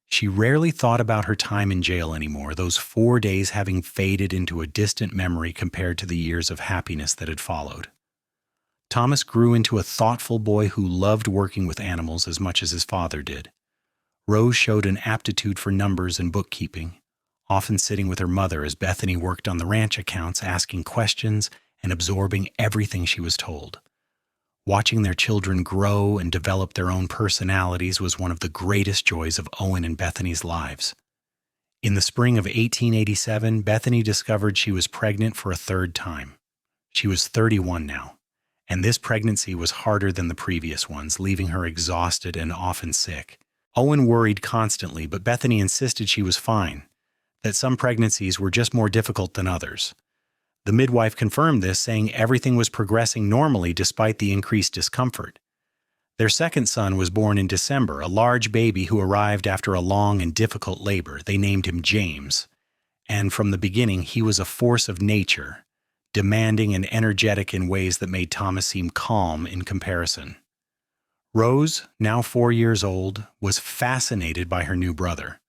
She rarely thought about her time in jail anymore, those 4 days having faded into a distant memory compared to the years of happiness that had followed. Thomas grew into a thoughtful boy who loved working with animals as much as his father did. Rose showed an aptitude for numbers and bookkeeping, often sitting with her mother as Bethany worked on the ranch accounts, asking questions and absorbing everything she was told. Watching their children grow and develop their own personalities was one of the greatest joys of Owen and Bethany's lives. In the spring of 1887, Bethany discovered she was pregnant for a third time. She was 31 now, and this pregnancy was harder than the previous ones, leaving her exhausted and often sick. Owen worried constantly, but Bethany insisted she was fine, that some pregnancies were just more difficult than others. The midwife confirmed this, saying everything was progressing normally despite the increased discomfort. Their second son was born in December, a large baby who arrived after a long and difficult labor. They named him James, and from the beginning he was a force of nature, demanding and energetic in ways that made Thomas seem calm in comparison. Rose, now 4 years old, was fascinated by her new brother,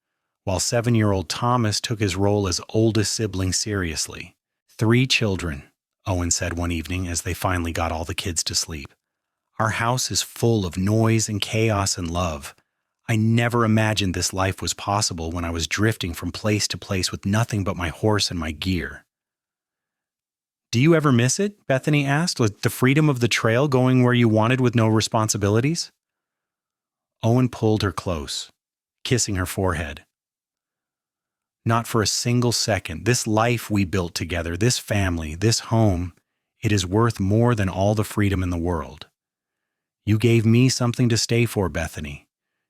while 7-year-old Thomas took his role as oldest sibling seriously. 3 children, Owen said one evening as they finally got all the kids to sleep. Our house is full of noise and chaos and love. I never imagined this life was possible when I was drifting from place to place with nothing but my horse and my gear. Do you ever miss it? Bethany asked, with the freedom of the trail, going where you wanted with no responsibilities. Owen pulled her close, kissing her forehead. Not for a single second. This life we built together, this family, this home, it is worth more than all the freedom in the world. You gave me something to stay for, Bethany.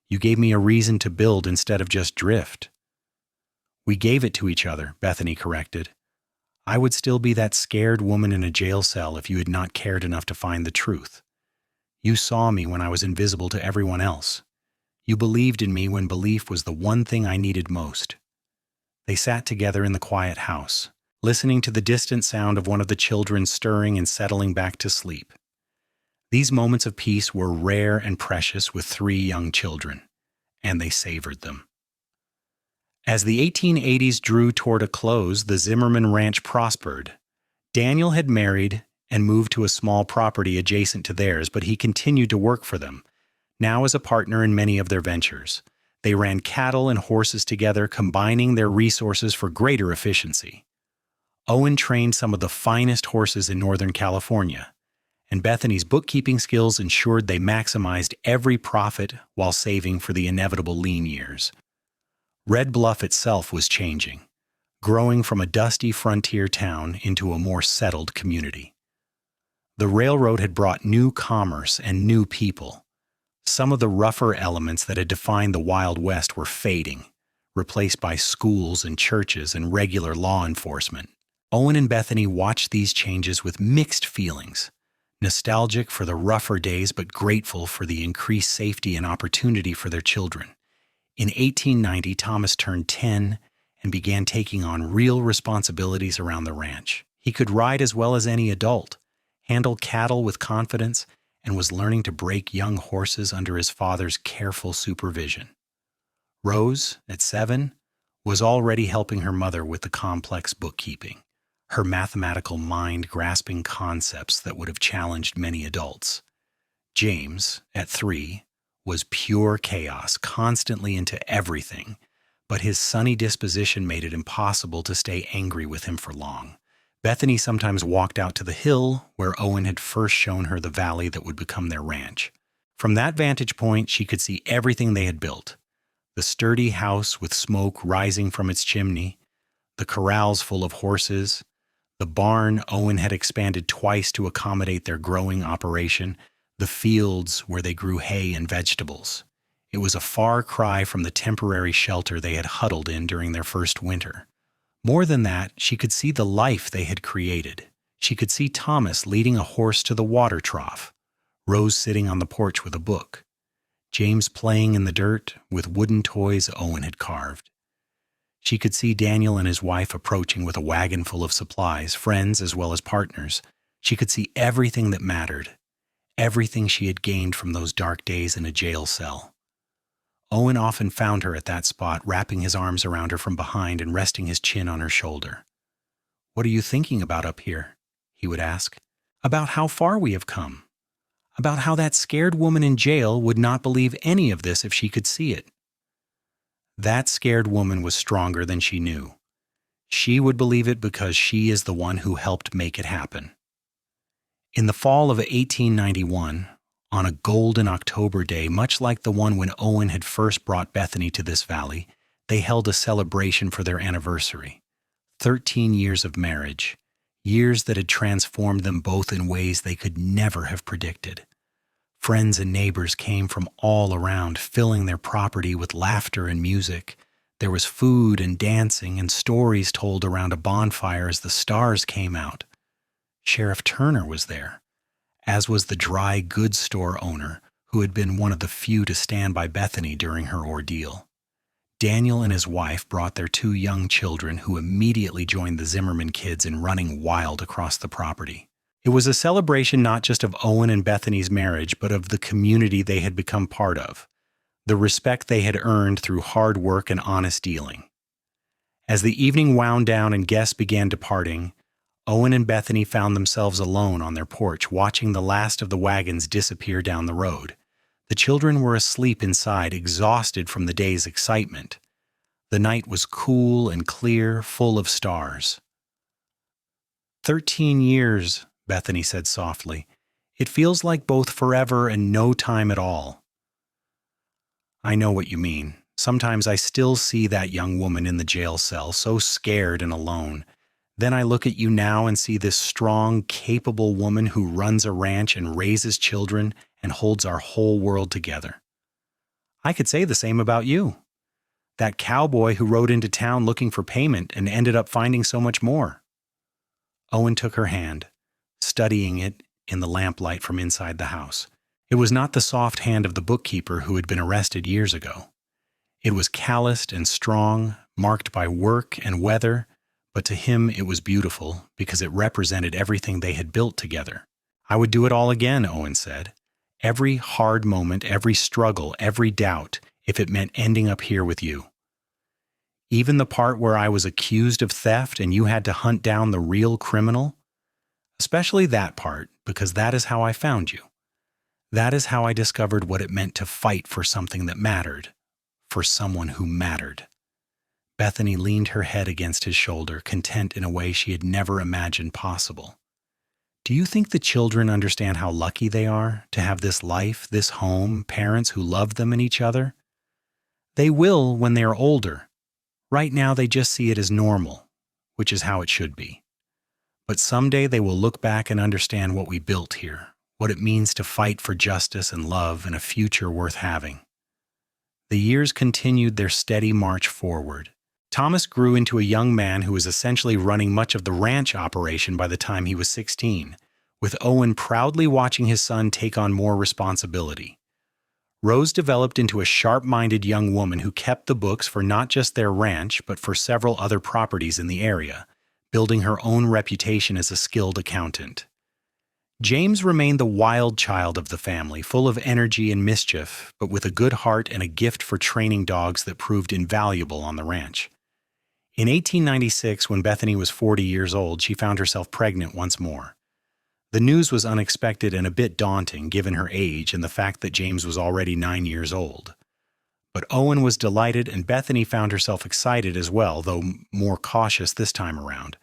You gave me a reason to build instead of just drift. We gave it to each other, Bethany corrected. I would still be that scared woman in a jail cell if you had not cared enough to find the truth. You saw me when I was invisible to everyone else. You believed in me when belief was the one thing I needed most. They sat together in the quiet house, listening to the distant sound of one of the children stirring and settling back to sleep. These moments of peace were rare and precious with 3 young children, and they savored them. As the 1880s drew toward a close, the Zimmerman ranch prospered. Daniel had married and moved to a small property adjacent to theirs, but he continued to work for them, now as a partner in many of their ventures. They ran cattle and horses together, combining their resources for greater efficiency. Owen trained some of the finest horses in Northern California, and Bethany's bookkeeping skills ensured they maximized every profit while saving for the inevitable lean years. Red Bluff itself was changing, growing from a dusty frontier town into a more settled community. The railroad had brought new commerce and new people. Some of the rougher elements that had defined the Wild West were fading, replaced by schools and churches and regular law enforcement. Owen and Bethany watched these changes with mixed feelings, nostalgic for the rougher days but grateful for the increased safety and opportunity for their children. In 1890, Thomas turned 10 and began taking on real responsibilities around the ranch. He could ride as well as any adult, handle cattle with confidence, and was learning to break young horses under his father's careful supervision. Rose, at 7, was already helping her mother with the complex bookkeeping, her mathematical mind grasping concepts that would have challenged many adults. James, at 3, was pure chaos, constantly into everything, but his sunny disposition made it impossible to stay angry with him for long. Bethany sometimes walked out to the hill where Owen had first shown her the valley that would become their ranch. From that vantage point, she could see everything they had built. The sturdy house with smoke rising from its chimney, the corrals full of horses, the barn Owen had expanded twice to accommodate their growing operation, the fields where they grew hay and vegetables. It was a far cry from the temporary shelter they had huddled in during their first winter. More than that, she could see the life they had created. She could see Thomas leading a horse to the water trough, Rose sitting on the porch with a book, James playing in the dirt with wooden toys Owen had carved. She could see Daniel and his wife approaching with a wagon full of supplies, friends as well as partners. She could see everything that mattered, everything she had gained from those dark days in a jail cell. Owen often found her at that spot, wrapping his arms around her from behind and resting his chin on her shoulder. "What are you thinking about up here?" he would ask. "About how far we have come. About how that scared woman in jail would not believe any of this if she could see it." That scared woman was stronger than she knew. She would believe it because she is the one who helped make it happen. In the fall of 1891, on a golden October day, much like the one when Owen had first brought Bethany to this valley, they held a celebration for their anniversary. 13 years of marriage, years that had transformed them both in ways they could never have predicted. Friends and neighbors came from all around, filling their property with laughter and music. There was food and dancing and stories told around a bonfire as the stars came out. Sheriff Turner was there, as was the dry goods store owner who had been one of the few to stand by Bethany during her ordeal. Daniel and his wife brought their 2 young children, who immediately joined the Zimmerman kids in running wild across the property. It was a celebration not just of Owen and Bethany's marriage, but of the community they had become part of, the respect they had earned through hard work and honest dealing. As the evening wound down and guests began departing, Owen and Bethany found themselves alone on their porch, watching the last of the wagons disappear down the road. The children were asleep inside, exhausted from the day's excitement. The night was cool and clear, full of stars. 13 years, Bethany said softly. "It feels like both forever and no time at all." "I know what you mean. Sometimes I still see that young woman in the jail cell, so scared and alone. Then I look at you now and see this strong, capable woman who runs a ranch and raises children and holds our whole world together. I could say the same about you. That cowboy who rode into town looking for payment and ended up finding so much more." Owen took her hand, studying it in the lamplight from inside the house. It was not the soft hand of the bookkeeper who had been arrested years ago. It was calloused and strong, marked by work and weather, but to him it was beautiful because it represented everything they had built together. "I would do it all again," Owen said. "Every hard moment, every struggle, every doubt, if it meant ending up here with you. Even the part where I was accused of theft and you had to hunt down the real criminal. Especially that part, because that is how I found you. That is how I discovered what it meant to fight for something that mattered, for someone who mattered." Bethany leaned her head against his shoulder, content in a way she had never imagined possible. "Do you think the children understand how lucky they are to have this life, this home, parents who love them and each other? They will when they are older. Right now they just see it as normal, which is how it should be. But someday they will look back and understand what we built here, what it means to fight for justice and love and a future worth having." The years continued their steady march forward. Thomas grew into a young man who was essentially running much of the ranch operation by the time he was 16, with Owen proudly watching his son take on more responsibility. Rose developed into a sharp-minded young woman who kept the books for not just their ranch, but for several other properties in the area, building her own reputation as a skilled accountant. James remained the wild child of the family, full of energy and mischief, but with a good heart and a gift for training dogs that proved invaluable on the ranch. In 1896, when Bethany was 40 years old, she found herself pregnant once more. The news was unexpected and a bit daunting given her age and the fact that James was already 9 years old. But Owen was delighted and Bethany found herself excited as well, though more cautious this time around.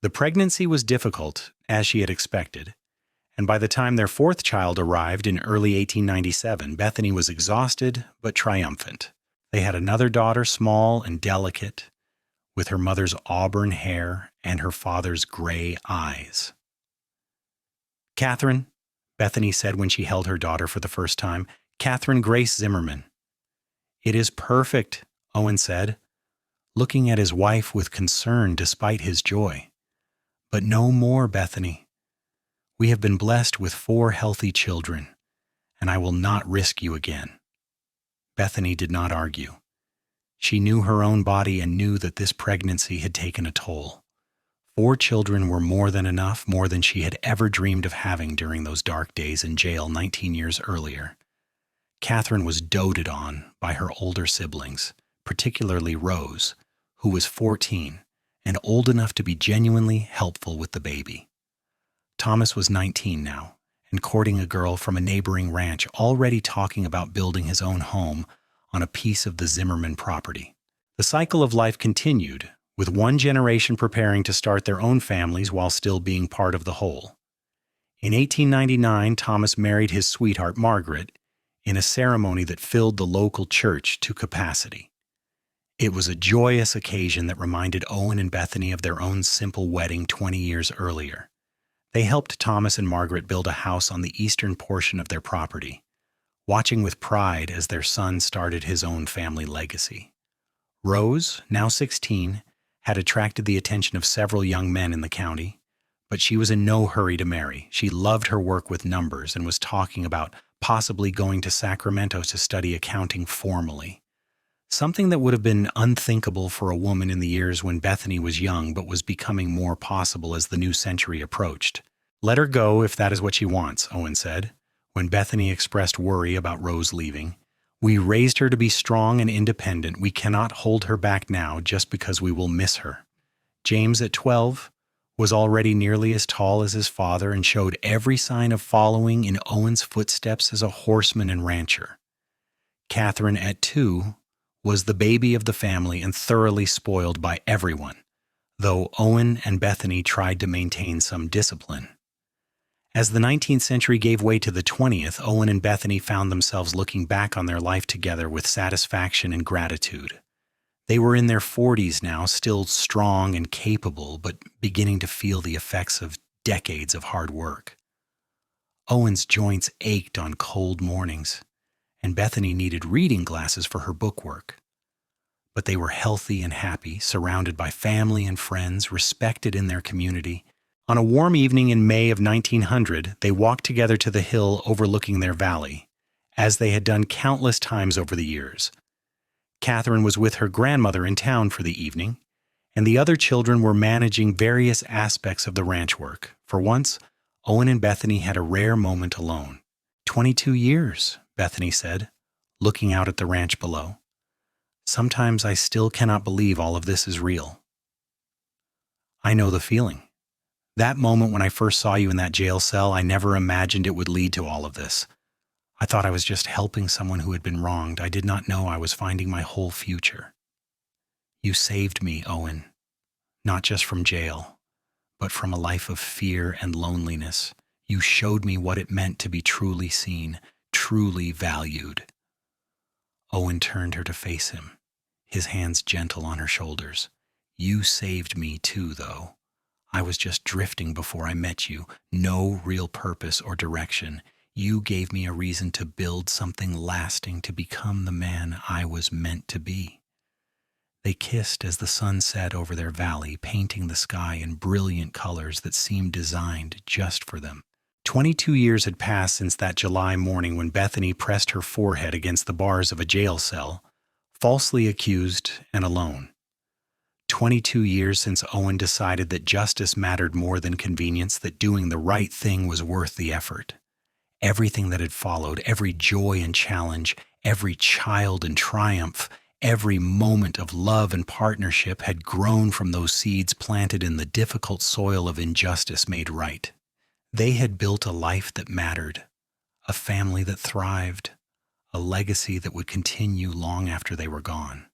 The pregnancy was difficult, as she had expected, and by the time their 4th child arrived in early 1897, Bethany was exhausted but triumphant. They had another daughter, small and delicate, with her mother's auburn hair and her father's gray eyes. "Catherine," Bethany said when she held her daughter for the first time, "Catherine Grace Zimmerman." "It is perfect," Owen said, looking at his wife with concern despite his joy. "But no more, Bethany. We have been blessed with 4 healthy children, and I will not risk you again." Bethany did not argue. She knew her own body and knew that this pregnancy had taken a toll. 4 children were more than enough, more than she had ever dreamed of having during those dark days in jail 19 years earlier. Catherine was doted on by her older siblings, particularly Rose, who was 14 and old enough to be genuinely helpful with the baby. Thomas was 19 now and courting a girl from a neighboring ranch, already talking about building his own home on a piece of the Zimmerman property. The cycle of life continued, with one generation preparing to start their own families while still being part of the whole. In 1899, Thomas married his sweetheart, Margaret, in a ceremony that filled the local church to capacity. It was a joyous occasion that reminded Owen and Bethany of their own simple wedding 20 years earlier. They helped Thomas and Margaret build a house on the eastern portion of their property, watching with pride as their son started his own family legacy. Rose, now 16, had attracted the attention of several young men in the county, but she was in no hurry to marry. She loved her work with numbers and was talking about possibly going to Sacramento to study accounting formally. Something that would have been unthinkable for a woman in the years when Bethany was young, but was becoming more possible as the new century approached. "Let her go if that is what she wants," Owen said, when Bethany expressed worry about Rose leaving. "We raised her to be strong and independent. We cannot hold her back now just because we will miss her." James, at 12, was already nearly as tall as his father and showed every sign of following in Owen's footsteps as a horseman and rancher. Catherine, at 2, was the baby of the family and thoroughly spoiled by everyone, though Owen and Bethany tried to maintain some discipline. As the 19th century gave way to the 20th, Owen and Bethany found themselves looking back on their life together with satisfaction and gratitude. They were in their 40s now, still strong and capable, but beginning to feel the effects of decades of hard work. Owen's joints ached on cold mornings, and Bethany needed reading glasses for her bookwork. But they were healthy and happy, surrounded by family and friends, respected in their community. On a warm evening in May of 1900, they walked together to the hill overlooking their valley, as they had done countless times over the years. Catherine was with her grandmother in town for the evening, and the other children were managing various aspects of the ranch work. For once, Owen and Bethany had a rare moment alone. 22 years, Bethany said, looking out at the ranch below. "Sometimes I still cannot believe all of this is real." "I know the feeling. That moment when I first saw you in that jail cell, I never imagined it would lead to all of this. I thought I was just helping someone who had been wronged. I did not know I was finding my whole future. You saved me, Owen, not just from jail, but from a life of fear and loneliness. You showed me what it meant to be truly seen, truly valued." Owen turned her to face him, his hands gentle on her shoulders. "You saved me too, though. I was just drifting before I met you, no real purpose or direction. You gave me a reason to build something lasting, to become the man I was meant to be." They kissed as the sun set over their valley, painting the sky in brilliant colors that seemed designed just for them. 22 years had passed since that July morning when Bethany pressed her forehead against the bars of a jail cell, falsely accused and alone. 22 years since Owen decided that justice mattered more than convenience, that doing the right thing was worth the effort. Everything that had followed, every joy and challenge, every child and triumph, every moment of love and partnership had grown from those seeds planted in the difficult soil of injustice made right. They had built a life that mattered, a family that thrived, a legacy that would continue long after they were gone.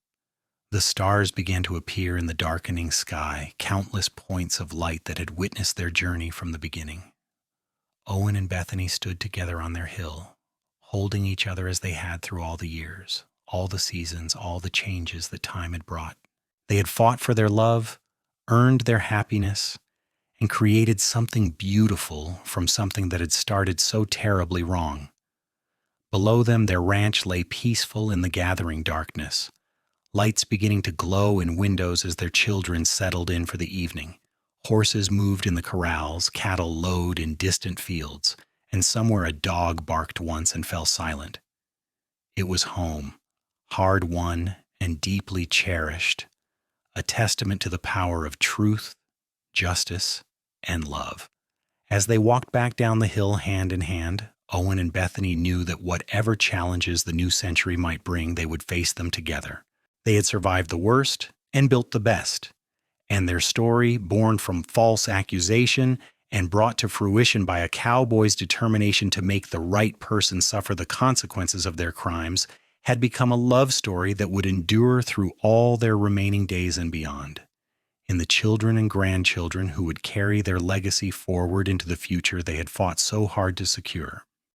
The stars began to appear in the darkening sky, countless points of light that had witnessed their journey from the beginning. Owen and Bethany stood together on their hill, holding each other as they had through all the years, all the seasons, all the changes that time had brought. They had fought for their love, earned their happiness, and created something beautiful from something that had started so terribly wrong. Below them, their ranch lay peaceful in the gathering darkness, lights beginning to glow in windows as their children settled in for the evening. Horses moved in the corrals, cattle lowed in distant fields, and somewhere a dog barked once and fell silent. It was home, hard-won and deeply cherished, a testament to the power of truth, justice, and love. As they walked back down the hill hand in hand, Owen and Bethany knew that whatever challenges the new century might bring, they would face them together. They had survived the worst and built the best, and their story, born from false accusation and brought to fruition by a cowboy's determination to make the right person suffer the consequences of their crimes, had become a love story that would endure through all their remaining days and beyond. In the children and grandchildren who would carry their legacy forward into the future they had fought so hard to secure.